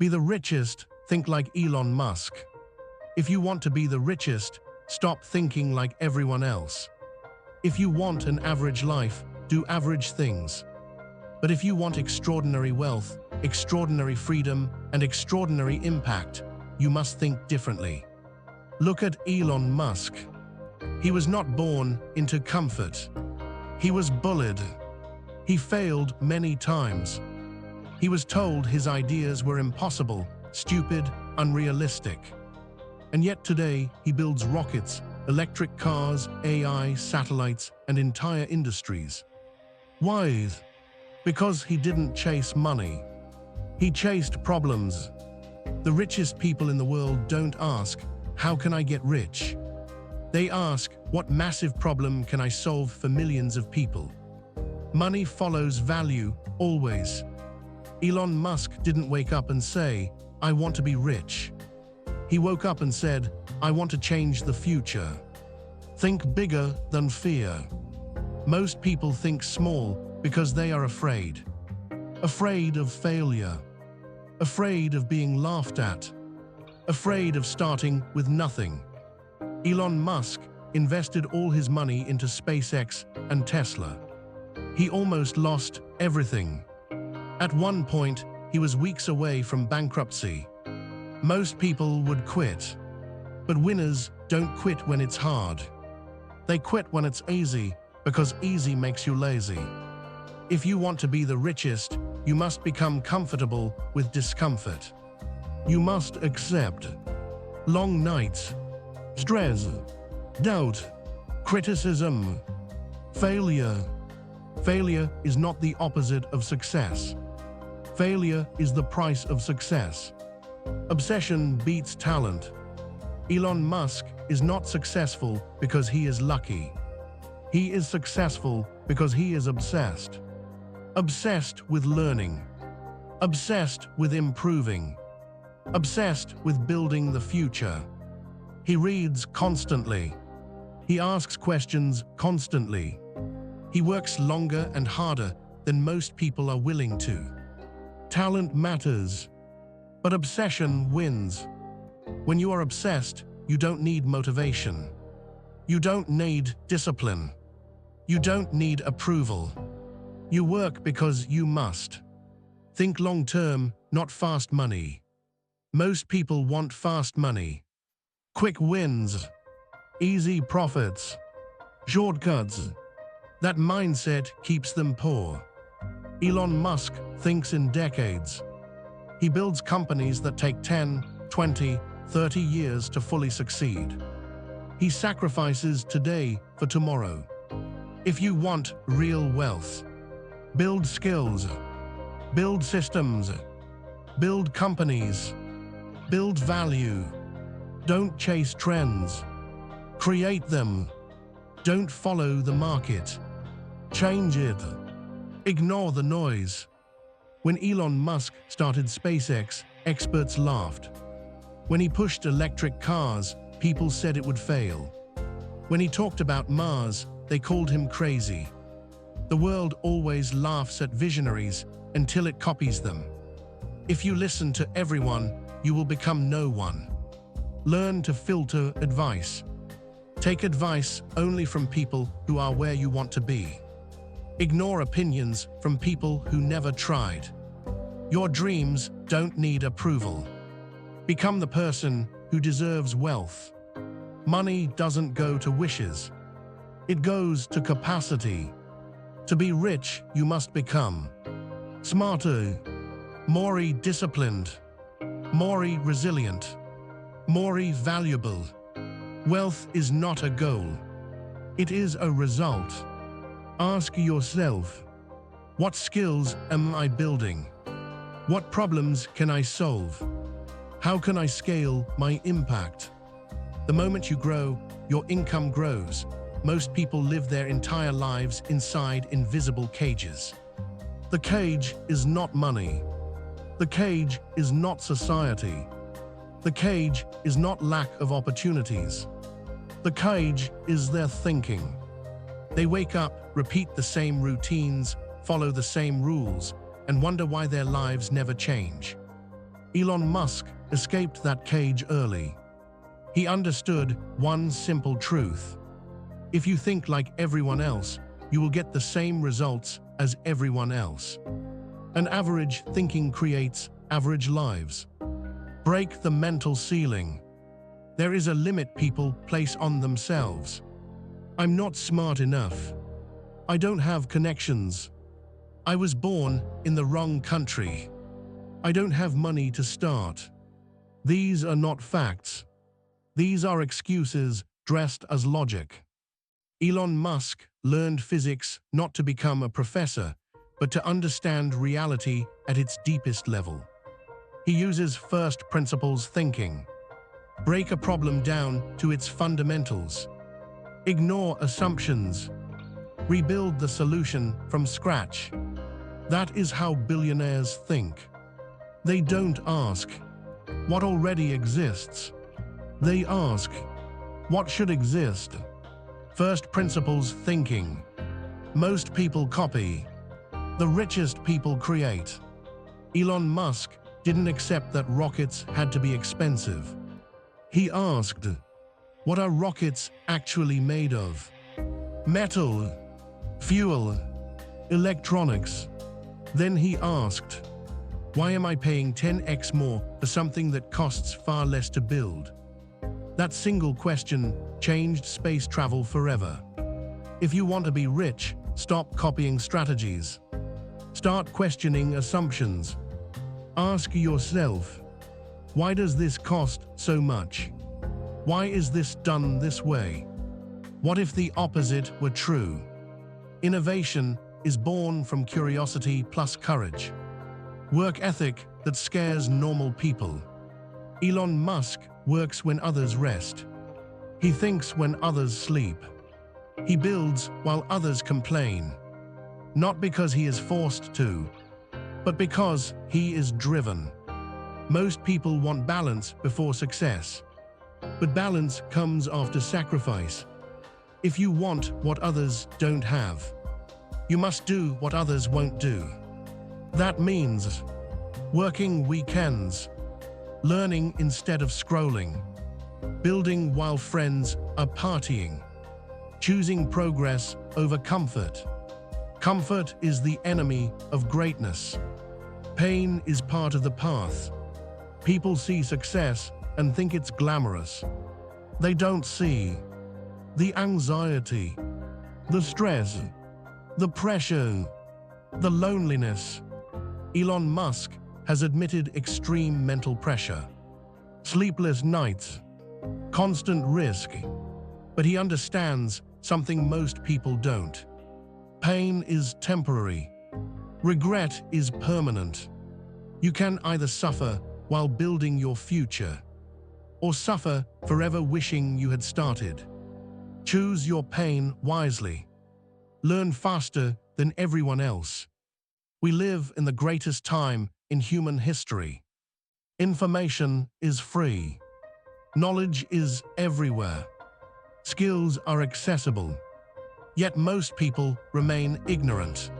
Be the richest, think like Elon Musk. If you want to be the richest, stop thinking like everyone else. If you want an average life, do average things. But if you want extraordinary wealth, extraordinary freedom, and extraordinary impact, you must think differently. Look at Elon Musk. He was not born into comfort. He was bullied. He failed many times. He was told his ideas were impossible, stupid, unrealistic. And yet today, he builds rockets, electric cars, AI, satellites, and entire industries. Why? Because he didn't chase money. He chased problems. The richest people in the world don't ask, "How can I get rich?" They ask, "What massive problem can I solve for millions of people?" Money follows value, always. Elon Musk didn't wake up and say, "I want to be rich." He woke up and said, "I want to change the future." Think bigger than fear. Most people think small because they are afraid. Afraid of failure. Afraid of being laughed at. Afraid of starting with nothing. Elon Musk invested all his money into SpaceX and Tesla. He almost lost everything. At one point, he was weeks away from bankruptcy. Most people would quit. But winners don't quit when it's hard. They quit when it's easy, because easy makes you lazy. If you want to be the richest, you must become comfortable with discomfort. You must accept long nights, stress, doubt, criticism, failure. Failure is not the opposite of success. Failure is the price of success. Obsession beats talent. Elon Musk is not successful because he is lucky. He is successful because he is obsessed. Obsessed with learning. Obsessed with improving. Obsessed with building the future. He reads constantly. He asks questions constantly. He works longer and harder than most people are willing to. Talent matters, but obsession wins. When you are obsessed, you don't need motivation. You don't need discipline. You don't need approval. You work because you must. Think long-term, not fast money. Most people want fast money. Quick wins. Easy profits. Shortcuts. That mindset keeps them poor. Elon Musk thinks in decades. He builds companies that take 10, 20, 30 years to fully succeed. He sacrifices today for tomorrow. If you want real wealth, build skills, build systems, build companies, build value. Don't chase trends. Create them. Don't follow the market. Change it. Ignore the noise. When Elon Musk started SpaceX, experts laughed. When he pushed electric cars, people said it would fail. When he talked about Mars, they called him crazy. The world always laughs at visionaries until it copies them. If you listen to everyone, you will become no one. Learn to filter advice. Take advice only from people who are where you want to be. Ignore opinions from people who never tried. Your dreams don't need approval. Become the person who deserves wealth. Money doesn't go to wishes. It goes to capacity. To be rich, you must become smarter, more disciplined, more resilient, more valuable. Wealth is not a goal. It is a result. Ask yourself, what skills am I building? What problems can I solve? How can I scale my impact? The moment you grow, your income grows. Most people live their entire lives inside invisible cages. The cage is not money. The cage is not society. The cage is not lack of opportunities. The cage is their thinking. They wake up, repeat the same routines, follow the same rules, and wonder why their lives never change. Elon Musk escaped that cage early. He understood one simple truth. If you think like everyone else, you will get the same results as everyone else. An average thinking creates average lives. Break the mental ceiling. There is a limit people place on themselves. I'm not smart enough. I don't have connections. I was born in the wrong country. I don't have money to start. These are not facts. These are excuses dressed as logic. Elon Musk learned physics not to become a professor, but to understand reality at its deepest level. He uses first principles thinking. Break a problem down to its fundamentals. Ignore assumptions. Rebuild the solution from scratch. That is how billionaires think. They don't ask, what already exists? They ask, what should exist? First principles thinking. Most people copy. The richest people create. Elon Musk didn't accept that rockets had to be expensive. He asked, what are rockets actually made of? Metal, fuel, electronics. Then he asked, why am I paying 10x more for something that costs far less to build? That single question changed space travel forever. If you want to be rich, stop copying strategies. Start questioning assumptions. Ask yourself, why does this cost so much? Why is this done this way? What if the opposite were true? Innovation is born from curiosity plus courage. Work ethic that scares normal people. Elon Musk works when others rest. He thinks when others sleep. He builds while others complain. Not because he is forced to, but because he is driven. Most people want balance before success, but balance comes after sacrifice. If you want what others don't have, you must do what others won't do. That means working weekends, learning instead of scrolling, building while friends are partying, choosing progress over comfort. Comfort is the enemy of greatness. Pain is part of the path. People see success and think it's glamorous. They don't see the anxiety, the stress, the pressure, the loneliness. Elon Musk has admitted extreme mental pressure, sleepless nights, constant risk, but he understands something most people don't. Pain is temporary. Regret is permanent. You can either suffer while building your future, or suffer forever wishing you had started. Choose your pain wisely. Learn faster than everyone else. We live in the greatest time in human history. Information is free. Knowledge is everywhere. Skills are accessible. Yet most people remain ignorant.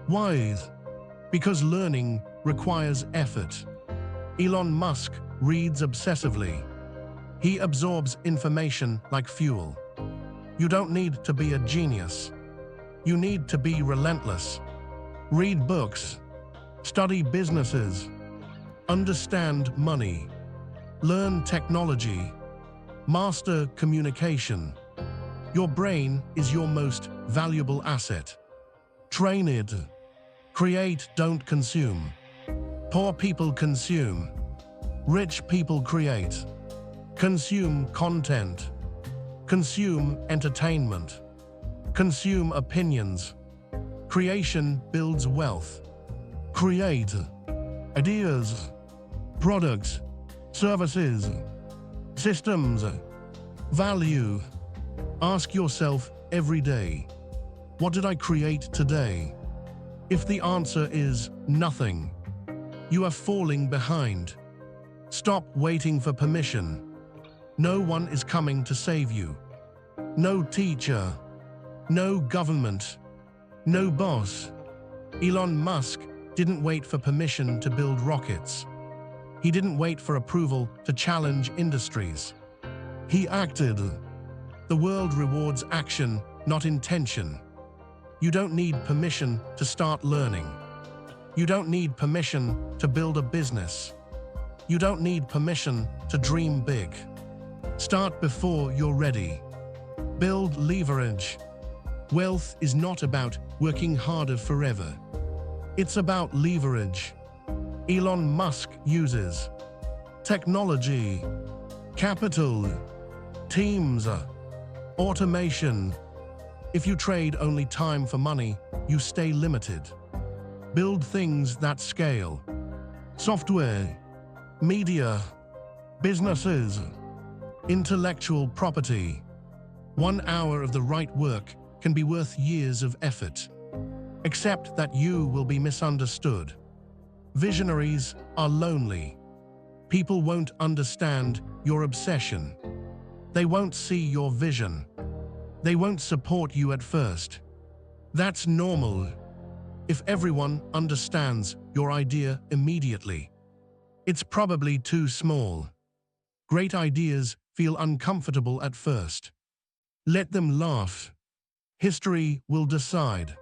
Why? Because learning requires effort. Elon Musk reads obsessively. He absorbs information like fuel. You don't need to be a genius. You need to be relentless. Read books. Study businesses. Understand money. Learn technology. Master communication. Your brain is your most valuable asset. Train it. Create, don't consume. Poor people consume. Rich people create. Consume content. Consume entertainment. Consume opinions. Creation builds wealth. Create ideas, products, services, systems, value. Ask yourself every day, what did I create today? If the answer is nothing, you are falling behind. Stop waiting for permission. No one is coming to save you. No teacher, no government, no boss. Elon Musk didn't wait for permission to build rockets. He didn't wait for approval to challenge industries. He acted. The world rewards action, not intention. You don't need permission to start learning. You don't need permission to build a business. You don't need permission to dream big. Start before you're ready. Build leverage. Wealth is not about working harder forever. It's about leverage. Elon Musk uses technology, capital, teams, automation. If you trade only time for money, you stay limited. Build things that scale. Software, media, businesses, intellectual property. 1 hour of the right work can be worth years of effort. Accept that you will be misunderstood. Visionaries are lonely. People won't understand your obsession. They won't see your vision. They won't support you at first. That's normal. If everyone understands your idea immediately, it's probably too small. Great ideas feel uncomfortable at first. Let them laugh. History will decide.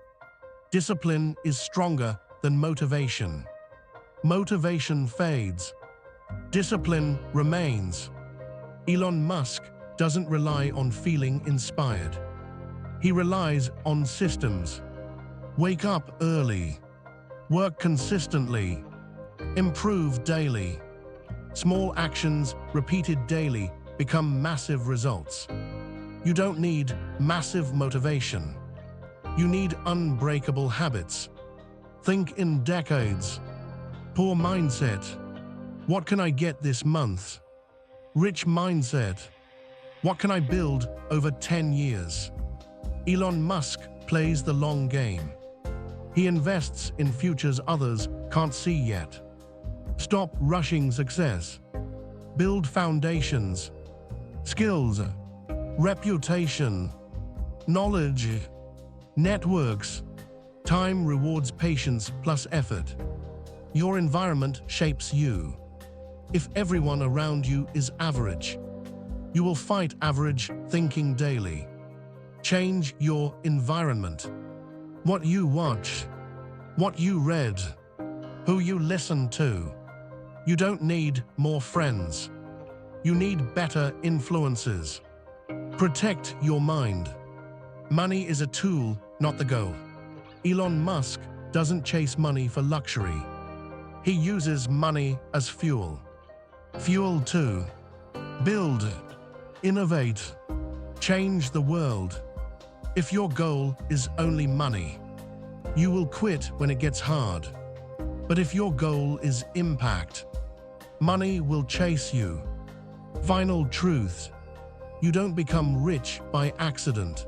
Discipline is stronger than motivation. Motivation fades. Discipline remains. Elon Musk doesn't rely on feeling inspired. He relies on systems. Wake up early. Work consistently. Improve daily. Small actions repeated daily become massive results. You don't need massive motivation. You need unbreakable habits. Think in decades. Poor mindset. What can I get this month? Rich mindset. What can I build over 10 years? Elon Musk plays the long game. He invests in futures others can't see yet. Stop rushing success. Build foundations, skills, reputation, knowledge, networks. Time rewards patience plus effort. Your environment shapes you. If everyone around you is average, you will fight average thinking daily. Change your environment. What you watch, what you read, who you listen to. You don't need more friends. You need better influences. Protect your mind. Money is a tool, not the goal. Elon Musk doesn't chase money for luxury. He uses money as fuel. Fuel to build, innovate, change the world. If your goal is only money, you will quit when it gets hard. But if your goal is impact, money will chase you. Final truth: you don't become rich by accident.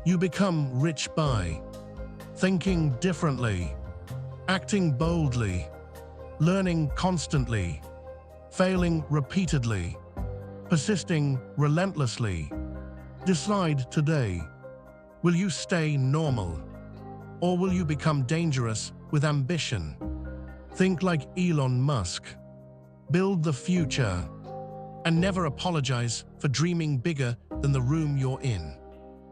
You become rich by thinking differently, acting boldly, learning constantly, failing repeatedly, persisting relentlessly. Decide today. Will you stay normal, or will you become dangerous with ambition? Think like Elon Musk. Build the future, and never apologize for dreaming bigger than the room you're in.